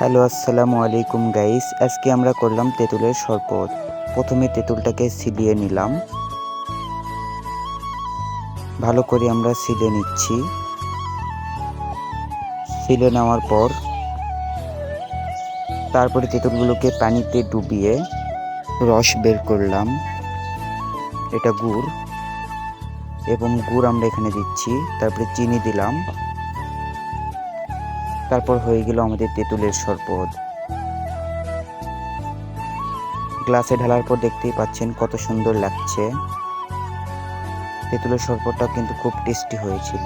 Hello, আসসালামু আলাইকুম guys. আজকে আমরা করলাম তেঁতুলের শরবত। প্রথমে তেঁতুলটাকে ছিলিয়ে নিলাম। ভালো করে আমরা ছিলে নিচ্ছি। ছিলে নেওয়ার পর তারপরে তেঁতুলগুলোকে পানিতে ডুবিয়ে রস বের করলাম। এটা গুড় এবং গুড় আমরা এখানে দিচ্ছি। তারপরে চিনি দিলাম। তারপর হয়ে গেল আমাদের তেঁতুলের শরবত। গ্লাসে ঢালার পর দেখতেই পাচ্ছেন কত সুন্দর লাগছে। তেঁতুলের শরবতটা কিন্তু খুব টেস্টি হয়েছিল।